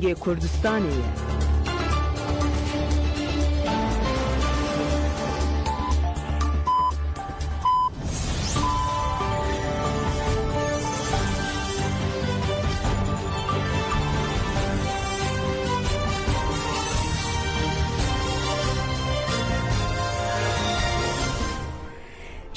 Kurdistanê.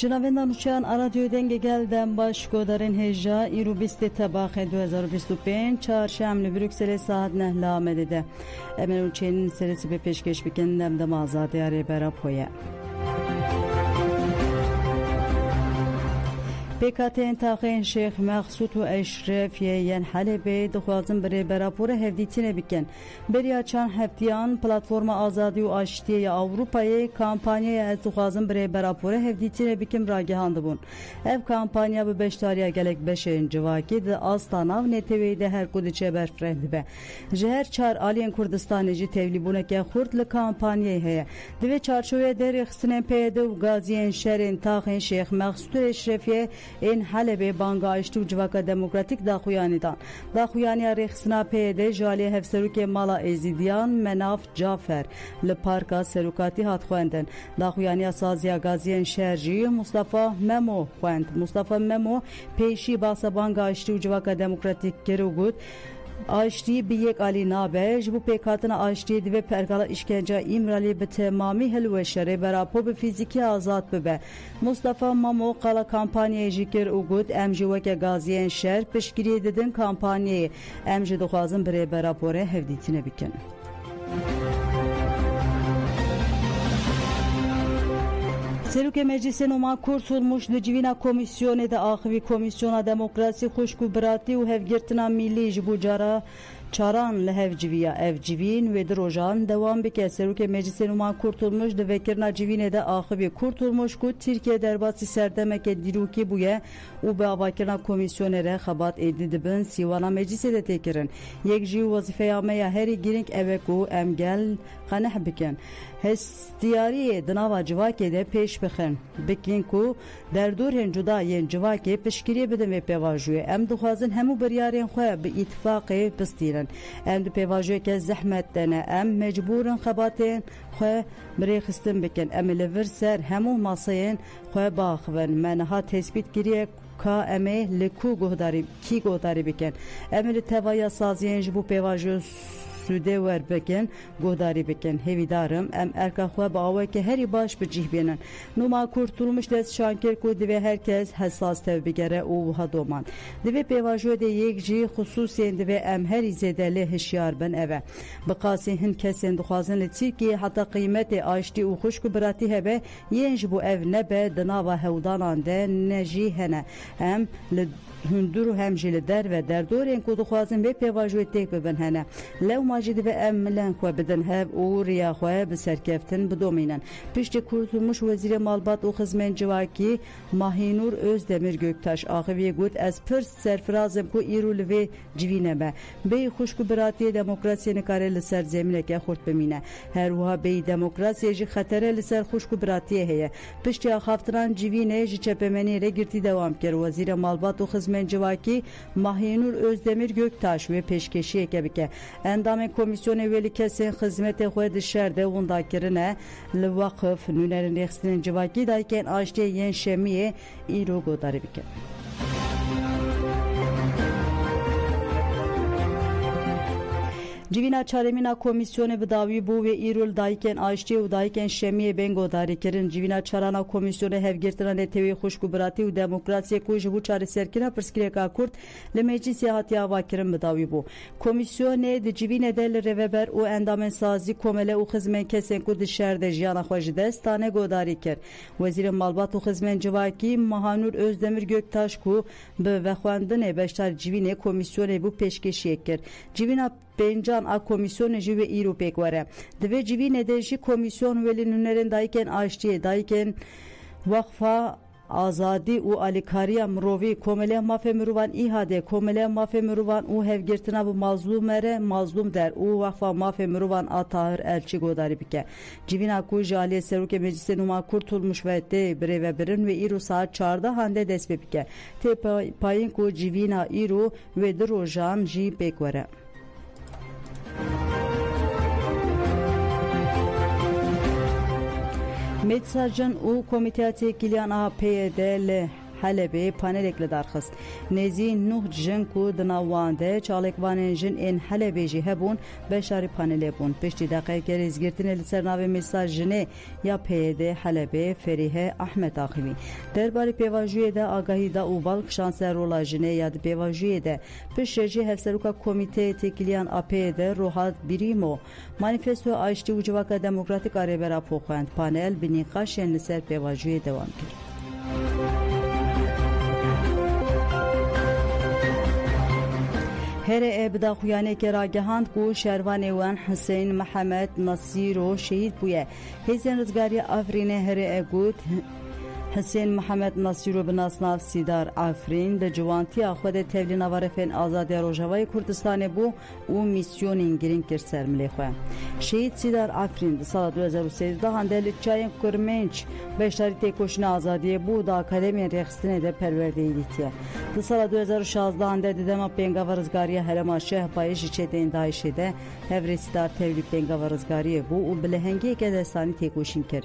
شنوندگان نوچان رادیو دنگ گلدن باش گودارین هجا ایرو 20 تباخ 2025 چهارشنبه بروکسل ساعت 9 آمده. امروز چین سرسی به پیشکش بکندم دم آزادی اره برا پویا. پیکاتین تاقین شیخ مقصود و اشرف یین حلبه دخوازم بری براپور هفدیتینه بکن. بریا چند هفتیان پلاتفورم آزادی و آشتی اروپای کامپانیای از دخوازم بری براپور هفدیتینه بکن راگهاند بون. اف کامپانیا به بشتاریا گلک بشین جواکی ده آستاناو نتوی ده هر کودچه برفرند به. جهر چار آلین کردستانی جی تولیبونه که خورد لکامپانیای هیا. دوی چارچوی در خسنه پیده و گازین شرین تاقین شیخ مقصود اشرفیه این حلبه بانگاشت و جواک دموکراتیک داخویانی دان. داخویانی رخصنا پیده جالی هفسروک مالا ازیدیان مناف جعفر لپارکا سروکاتی هات خواندن. داخویانی سازیا گازین شرجی مصطفی ممو خواند. مصطفی ممو پیشی باسا بانگاشت و جواک دموکراتیک کرو بود. آشتی به یک علی نابج بو پیکاتن آشتی دوی پرگالا اشکنجا ایمرالی به تمامی هلو شره براپو به فیزیکی آزاد ببه. مصطفی مامو قالا کامپانیای جیکر اوگود امجی وکه گازین شهر پشگیری ددن کامپانیای امجی دخوازن بره براپوره هفدیتینه بکن. سروک مجلس نما kurtulmuş لجوینا کمیسیون ده آخوی کمیسیون دموکراسی خوشکو براتی و هفگرتنا میلی جبوجارا çaran lehevciviya evcivin ve drojan devam bike seruk meclis numa kurtulmuş de vekirna civine de ahibi kurtulmuş ku Türkiye derbasi serdemek diruki buye u be avakirna komisyonere xabat edidibin sivana meclise de tekirin yek jiv vazifeyamaya heri giring eveku emgel qanah bikin hestiyari dnava civake de peş bixin bikin ku derdur hen cuda yen civake peşkiriye bidin ve pevajuye em duxazin hemu biryarên xwe bi ittifaqê bistirin ام دو پیواژوی که زحمت دنه ام مجبورن خباتین خواه بری خستن بکن ام لور سر همو ماسین خواه باخون منها تثبیت گریه که امه لکو گهداری بکن ام لتوایا سازین جبو پیواژو سوده ور بکن گوداری بکن هیویدارم ام ارکا خواه با آوه که هری باش بجیه بینن نوما kurtulmuş دست شانکر کو دوی herkes حساس تو بگره او وها دومان دوی پیواجو ده یک جی خصوصی دوی ام هری زیده هشیار بن اوه بقاسی هن کسین دخوازن لتیرکی حتی قیمت آشتی و خوشک براتی هبه ینج بو او نبه دناوا هودانان ده نجی هنه ام هندرو همجل در و در دور این کود خوازن به پیواجوی تک ببن هنه لو ماجد به ام ملن خو بدن هب او ریا خو به سرکفتن بدومینن پشت kurtulmuş وزیر مالبات و خزمن جواکی ماهینور özdemir göktaş آخوی گوت از پرس سرفرازم کو ایرول و جوینه به به خوشکو براتی دموکراسی نکاره لسر زمینه که خورد بمینه هر وها به دموکراسی جی خطره لسر خوشکو براتی هه پشت خافتران جوینه جی چپمنی ره گرتی دوام کر وزیر مالبات و خزمن جواکی ماهینور özdemir göktaş ve peşkeşi ekebike endam komisyonu veli kesin hizmete xwe dişerde undakirine li vakıf nünerin rexsinin civaki dayken aşte yen şemiye iro godari bike. Civina çaremina komisyonu bidavi bu ve irul dayken aşti u dayken şemiye bengo darikirin civina çarana komisyonu hevgirtiran etevi xoşku birati u demokrasiye ku jibu çare serkina perskireka kurt le meclis hatiya vakirin bidavi bu komisyonu de civine del reveber u endamen sazi komele u xizmen kesen ku dişerde jiyana xwe destane godarikir vezir malbat u xizmen civaki mahanur özdemir göktaş ku be vexwandine beştar civine komisyonu bu peşkeşi ekir civina Pencan a komisyon jive iru pekvare. Dve jivi nedeji komisyon veli nünerin dayken aştiye dayken vakfa azadi u alikariya mrovi komele mafe mruvan ihade komele mafe mruvan u hevgirtina bu mazlumere mazlum der u vakfa mafe mruvan atahir elçi godari bike civina ku jali seruke meclise numa kurtulmuş ve de bre ve birin ve iru saat 4'da hande despe bike te payın ku civina iru ve drojan ji pekvare Mesajın o komiteye tekiliyan AP'de le Halebe panelek le darxist. Nezi nuh jin ku dinawande çalekvanên jin en Halebe jî hebûn beşarî panelê bûn. Piştî deqeyeke rêzgirtinê li ser navê mesaj jinê ya PYD Halebe Ferihe Ahmet Axivî. Derbarê pêvajiyê de agahî da û balkişan ser rola jinê ya di pêvajiyê de piştre jî hevseroka komiteyê tekiliyan AP'ye de Rohat Birîmo manîfestoya Aiştî û Civaka Demokratîk a rêbera poxwend. Panel bi nîqaşên li ser pêvajiyê dewam kir. Here bidaxuyanê ke ragihand ku şervanê wan Hüseyin Mehmed Nasîro şehîd bûye. Hêzên Rizgarî Afrînê here got Hüseyin Mehmed Nasîro bi nasnav Sîdar Afrîn di ciwantiya xwe de tevlî navarefên Azadiya Rojavayê Kurdistanê bû û mîsyonên girîng kir ser milê xwe. Şehîd Sîdar Afrîn di sala 2013 de li çayên Kurmenç beşdarî têkoşîna azadiyê bû da Akademiyên Rêxistinê de perwerdeyî dîtiye. Di sala 2016 de di dema pêngava rizgariya Herêma Şehbayê ji çetên Daişê de hevrê Sîdar tevlî pêngava rizgariyê bû û bi lehengiyeke destanî têkoşîn kir.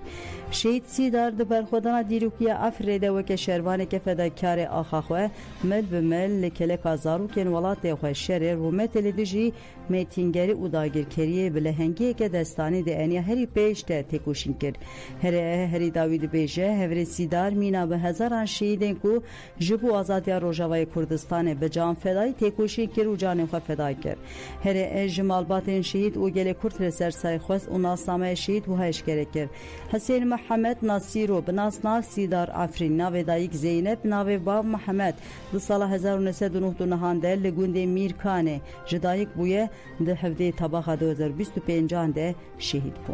Şehîd Sîdar di berxwedana dîrokiya Afrê de weke şervaneke fedakarê axa xwe mil bi mil li keleka zarokên welatê xwe şerê rûmetê li dijî mêtîngerî û dagirkeriyê bi lehengiyeke destanî di eniya herî pêş de têkoşîn kir. Herî dawî dibêje hevrê Sîdar mîna bi hezaran şehîdên ku ji bo azadiya Rojavayê Kurdistanê bi canfedayî têkoşîn kir û canên xwe feda kir. Herê ji malbatên şehîd û gelê Kurd li ser serxwest û nasnameya şehîd wiha eşkere kir. Hüseyin Mehmed Nasîro bi nasnav Sîdar Afrîn navê dayîk Zeynep navê bav Mehmed di sala 1999 de li gundê Mîrkanê ji dayîk bûye di hevdeyê tabaxa 2025 de şehîd bû.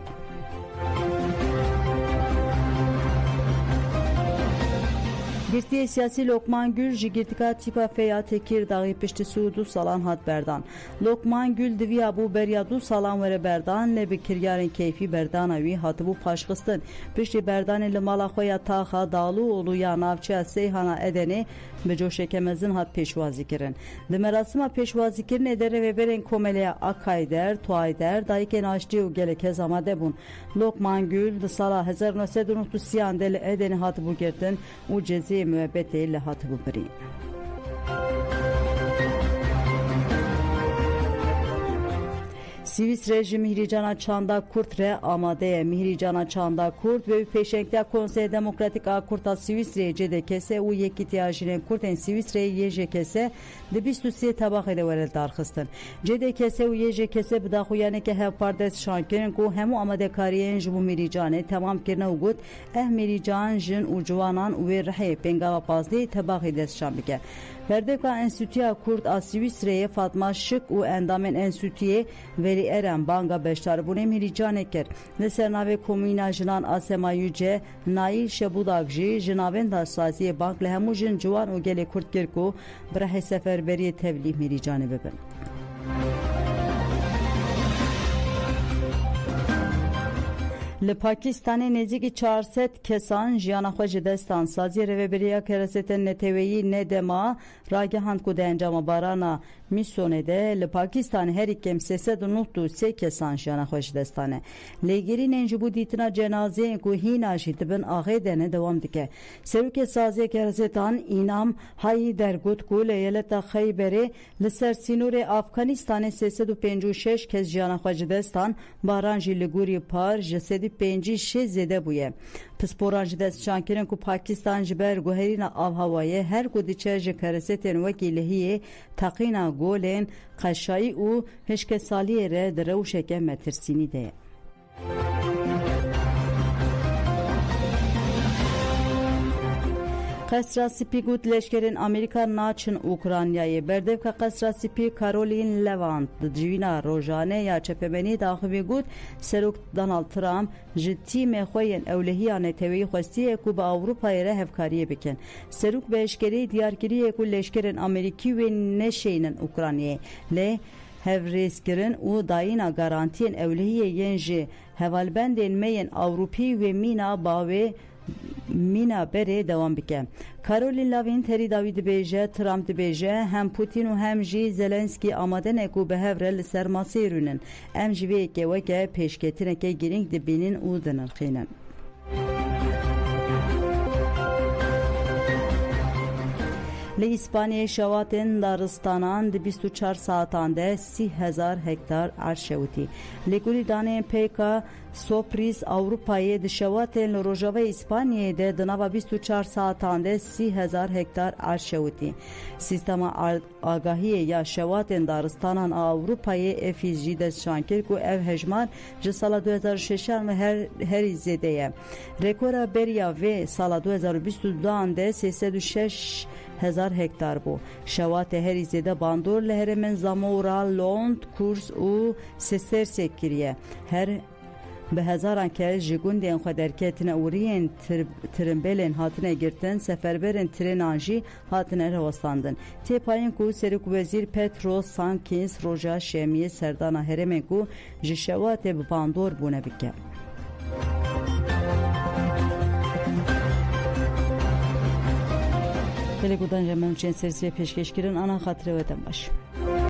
Girtiye siyasi Lokman Gül ji girtika tîpa feya Tekirdağê piştî du salan hat berdan. Lokman Gül diviya bû beriya 2 salan were berdan lê bi kiryarên keyfî berdana wî hatibû paşxistin. Piştî berdanê li mala xwe ya Taxa Dağlıoğlu ya navçeya Seyhana Edenê bi coşeke mezin hat pêşwazî kirin. Di merasîma pêşwazîkirinê de rêveberên komeleya Akayder, Tuayder, dayîkên Aştî û gelek hez amade bûn. Lokman Gül di sala 1993 de li Edenê hatibû girtin û ceziyê müebbetê li hatibû birîn. Sivîsre ji Mihrîcana Çanda Kurd re amade ye. Mihrîcana Çanda Kurd ve pêşengteya Konseya Demokratîk a Kurd a Sivîsreyê CDKS û Yekîtiya Jinên Kurdên Sivîsreyê YJKS di 23 tabaxê de were darxistin. CDKS û YJKS bi daxuyaneke hevpardest şankirin ku hemû amadekariyên ji bo Mihrîcanê temam kirine û got Mihrîcan jin û ciwanan û wê rihê pêngava pazdê tabaxê destşan bike. Perdeka Enstitüya Kurd a Sivîsreyê Fatma Şık û endamên enstitüyê Velî Eren banga beşdarbûnê Mihrîcanê kir. Li ser navê Komîna Jinan a Sema Yüce Nail Şebudak jî ji navên daşsaziyê bank li hemû jin ciwan û gelê Kurd kir ku bi rehê seferberiyê tevlî Mihrîcanê bibin. Li Pakistanê nêzîkî 400 kesan jiyana xwe ji destan saziyê rêveberiya Keresetên Neteweyî Nedema ragihand ku di encama barana Misonê de li Pakistanê herî kêm 393 kesan jiyana xwe ji destan e. Lêgerînên ji bo dîtina cenazeyên ku hîna jî dibin axê de ne dewam dike. Serokê Saziyê Keresetan İnam Hayî dergot ku li eyaleta Xeyberê li ser sînorê Afganistanê 356 kes jiyana xwe ji destan baran jî li gorî par ji 5 zêde bûye. Pisporan ji destşankirin ku Pakistan ji ber guherîna avhawayê her ku diçe ji keresetên wekî lihiyê teqîna golên qeşayî û hişkesaliyê re di rewşeke metirsînî de ye. Qesra Spî got leşkerên Amerîka naçin Ukraynayê. Berdevka Qesra Spî Caroline Levant di civîna rojane ya çepemenî daxivê got Serok Donald Trump ji tîmê xwe yên ewlehiya neteweyî xwestiye ku bi Ewropayê re hevkariyê bikin. Serok bi eşkereyî diyar kiriye ku leşkerên Amerîkî wê neşeynin Ukraynayê. Lê hevrêzkirin û dayîna garantiyên ewlehiyê yên ji hevalbendên me yên Ewropî wê mîna bavê Mina berê dewam bike. Caroline Levant herî dawî dibêje Trump dibêje hem Putin û hem jî Zelenskî amade ne ku bi hev re li ser masê rûnin. Em ji vê yekê weke pêşketineke girîng dibînin û dinirxînin. Li İspanya'ya şevatên daristanan di 24 saatan de 30,000 hektar arşewtî. Li gulî daneyên pêka Sopris Avrupayê di şevatên li Rojavayê İspanyayê de di nava 24 saatan de 30,000 hektar arşewtî. Sîstema agahiyê ya şevatên daristanan a Avrupayê efî jî destşan kir ku ev hejmar ji sala 2006 herî zêde ye. Rekora beriya vê sala 2022 de 306,000 hektar bû. Şewatê herî zêde bandor li herêmên Zamora, Lond, Kurs û Sesterse kiriye. Her bi hezaran kes ji gundên xwe derketine û riyên tirimbêlên hatine girtin, seferberên trênan jî hatine rewestandin. Têpayîn ku Serokwezîr Petros Sankis roja şemiyê serdana herêmên ku ji şewatê bi bandor bûne bike. Gelek udan cemen için sersiye peşkeşkirin ana hatire ve baş.